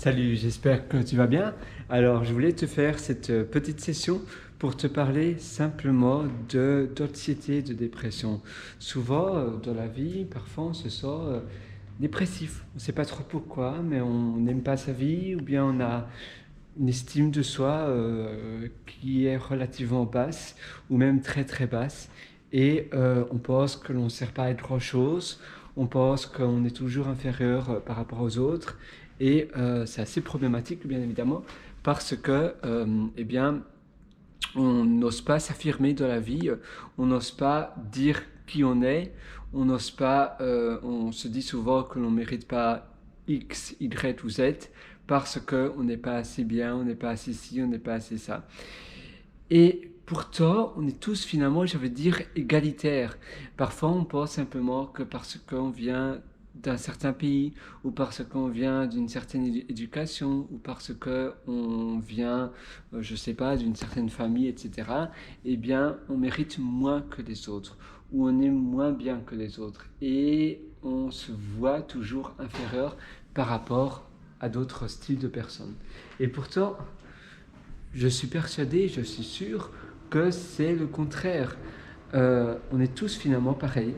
Salut, j'espère que tu vas bien. Alors, je voulais te faire cette petite session pour te parler simplement d'anxiété, de dépression. Souvent, dans la vie, parfois, on se sent dépressif. On ne sait pas trop pourquoi, mais on n'aime pas sa vie ou bien on a une estime de soi qui est relativement basse ou même très très basse. Et on pense que l'on ne sert pas à grand-chose, on pense qu'on est toujours inférieur par rapport aux autres. Et c'est assez problématique, bien évidemment, parce que, eh bien, on n'ose pas s'affirmer dans la vie, on n'ose pas dire qui on est, on n'ose pas, on se dit souvent que l'on ne mérite pas X, Y ou Z parce qu'on n'est pas assez bien, on n'est pas assez ci, on n'est pas assez ça. Et pourtant, on est tous finalement, j'avais dire, égalitaires. Parfois, on pense simplement que parce qu'on vient d'un certain pays, ou parce qu'on vient d'une certaine éducation, ou parce qu'on vient, je sais pas, d'une certaine famille, etc., eh bien, on mérite moins que les autres, ou on est moins bien que les autres. Et on se voit toujours inférieur par rapport à d'autres styles de personnes. Et pourtant, je suis persuadé, je suis sûr que c'est le contraire. On est tous finalement pareils.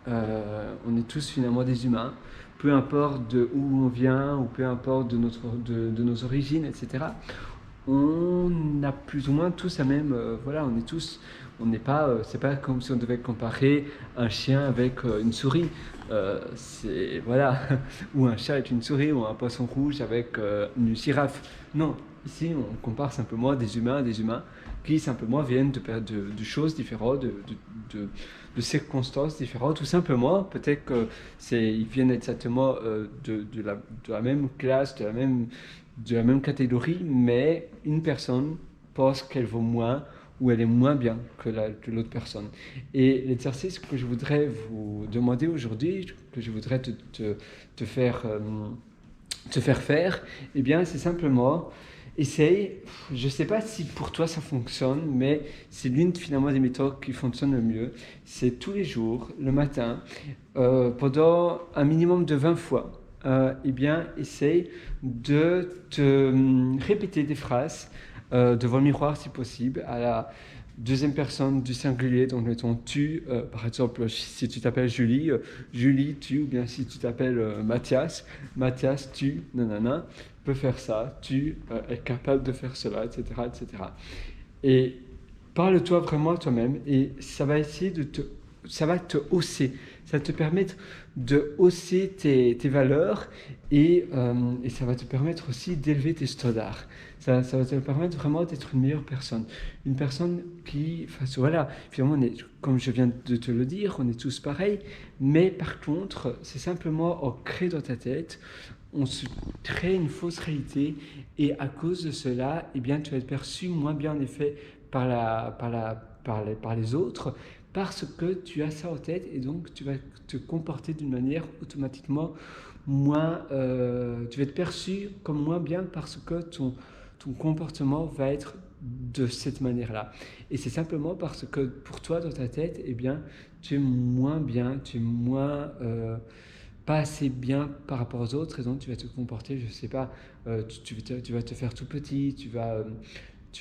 On est tous finalement des humains. Peu importe de où on vient ou peu importe de nos origines, etc. On a plus ou moins tous la même. Voilà, on est tous. On n'est pas. C'est pas comme si on devait comparer un chien avec une souris. C'est voilà, ou un chat avec une souris ou un poisson rouge avec une girafe. Non, ici on compare simplement des humains à des humains qui simplement viennent de choses différentes, de circonstances différentes, tout simplement. Peut-être que ils viennent exactement de la même classe, de la même catégorie, mais une personne pense qu'elle vaut moins ou elle est moins bien que l'autre personne. Et l'exercice que je voudrais vous demander aujourd'hui, que je voudrais te faire, te faire faire, eh bien, c'est simplement essaye. Je ne sais pas si pour toi ça fonctionne, mais c'est l'une finalement des méthodes qui fonctionne le mieux. C'est tous les jours, le matin, pendant un minimum de 20 fois. Eh bien, essaye de te répéter des phrases devant le miroir si possible, à la deuxième personne du singulier, donc mettons tu, par exemple si tu t'appelles Julie, Julie tu, ou bien si tu t'appelles Mathias, Mathias tu, nanana, peux faire ça, tu es capable de faire cela, etc., etc. Et parle-toi vraiment à toi-même et ça va essayer ça va te hausser, ça va te permettre de hausser tes valeurs et ça va te permettre aussi d'élever tes standards. Ça va te permettre vraiment d'être une meilleure personne. Une personne qui, enfin, voilà, finalement, comme je viens de te le dire, on est tous pareils, mais par contre, c'est simplement ancré dans ta tête, on se crée une fausse réalité et à cause de cela, eh bien, tu vas être perçu moins bien en effet par les autres parce que tu as ça en tête et donc tu vas te comporter d'une manière automatiquement moins... tu vas être perçu comme moins bien parce que ton comportement va être de cette manière-là. Et c'est simplement parce que pour toi, dans ta tête, eh bien, tu es moins bien, tu es moins... pas assez bien par rapport aux autres et donc tu vas te comporter, je sais pas, tu vas te faire tout petit, tu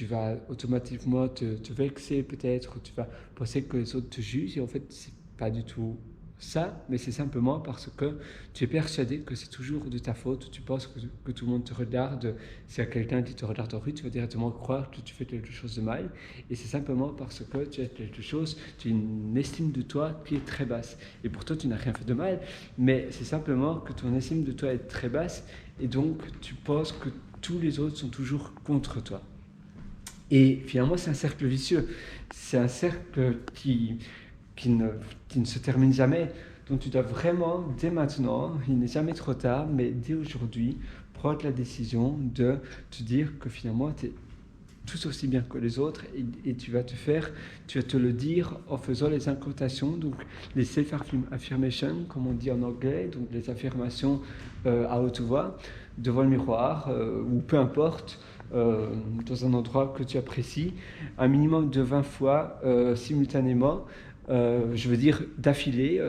vas automatiquement te vexer peut-être, tu vas penser que les autres te jugent et en fait c'est pas du tout ça, mais c'est simplement parce que tu es persuadé que c'est toujours de ta faute, tu penses que tout le monde te regarde, s'il y a quelqu'un qui te regarde en rue, tu vas directement croire que tu fais quelque chose de mal et c'est simplement parce que tu as quelque chose, tu as une estime de toi qui est très basse et pourtant tu n'as rien fait de mal, mais c'est simplement que ton estime de toi est très basse et donc tu penses que tous les autres sont toujours contre toi. Et finalement, c'est un cercle vicieux. C'est un cercle qui, ne, qui ne se termine jamais. Donc tu dois vraiment, dès maintenant, il n'est jamais trop tard, mais dès aujourd'hui, prendre la décision de te dire que finalement, tu es tout aussi bien que les autres et tu vas te le dire en faisant les incantations, donc les self-affirmations, comme on dit en anglais, donc les affirmations à haute voix, devant le miroir ou peu importe, dans un endroit que tu apprécies, un minimum de 20 fois simultanément, je veux dire d'affilée,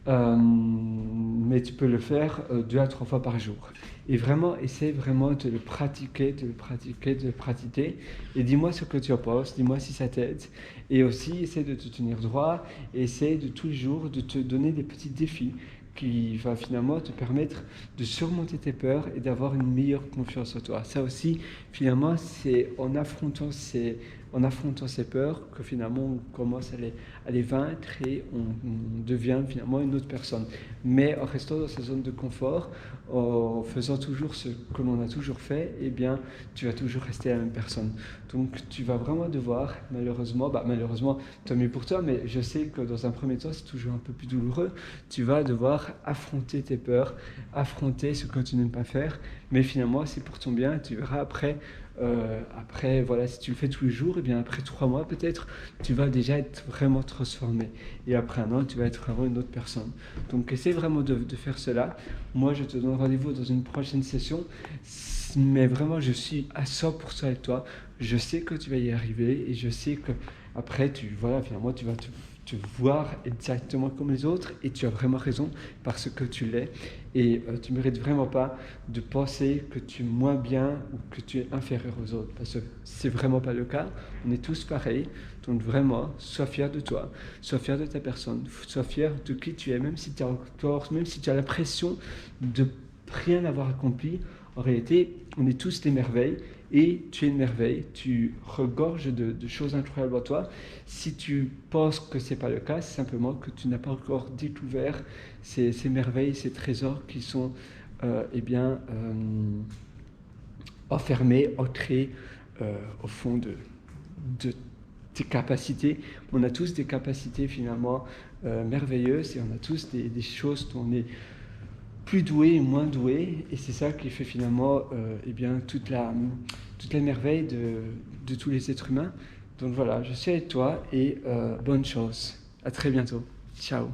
mais tu peux le faire 2 à 3 fois par jour. Et vraiment, essaie vraiment de le pratiquer, de le pratiquer, de le pratiquer. Et dis-moi ce que tu en penses, dis-moi si ça t'aide. Et aussi, essaie de te tenir droit, et essaie de tous les jours de te donner des petits défis qui va finalement te permettre de surmonter tes peurs et d'avoir une meilleure confiance en toi. Ça aussi, finalement, c'est en affrontant ces peurs que finalement on commence à les vaincre et on devient finalement une autre personne. Mais en restant dans sa zone de confort, en faisant toujours ce que l'on a toujours fait, eh bien, tu vas toujours rester la même personne. Donc, tu vas vraiment devoir, malheureusement, tant mieux pour toi, mais je sais que dans un premier temps, c'est toujours un peu plus douloureux. Tu vas devoir affronter tes peurs, affronter ce que tu n'aimes pas faire, mais finalement, c'est pour ton bien. Tu verras après, voilà, si tu le fais tous les jours, et bien après 3 mois peut-être, tu vas déjà être vraiment transformé. Et après 1 an, tu vas être vraiment une autre personne. Donc, essaie vraiment de faire cela. Moi, je te donne rendez-vous dans une prochaine session, mais vraiment, je suis à 100% avec toi. Je sais que tu vas y arriver et je sais que après, voilà, finalement, tu vas te voir exactement comme les autres et tu as vraiment raison parce que tu l'es et tu ne mérites vraiment pas de penser que tu es moins bien ou que tu es inférieur aux autres parce que c'est vraiment pas le cas. On est tous pareils, donc vraiment, sois fier de toi, sois fier de ta personne, sois fier de qui tu es, même si tu as l'impression de rien avoir accompli. En réalité, on est tous des merveilles et tu es une merveille, tu regorges de choses incroyables en toi. Si tu penses que ce n'est pas le cas, c'est simplement que tu n'as pas encore découvert ces merveilles, ces trésors qui sont enfermés, ancrés au fond de tes capacités. On a tous des capacités finalement merveilleuses et on a tous des choses dont on est plus doué et moins doué, et c'est ça qui fait finalement toute la merveille de tous les êtres humains. Donc voilà, je suis avec toi et bonne chance. À très bientôt. Ciao.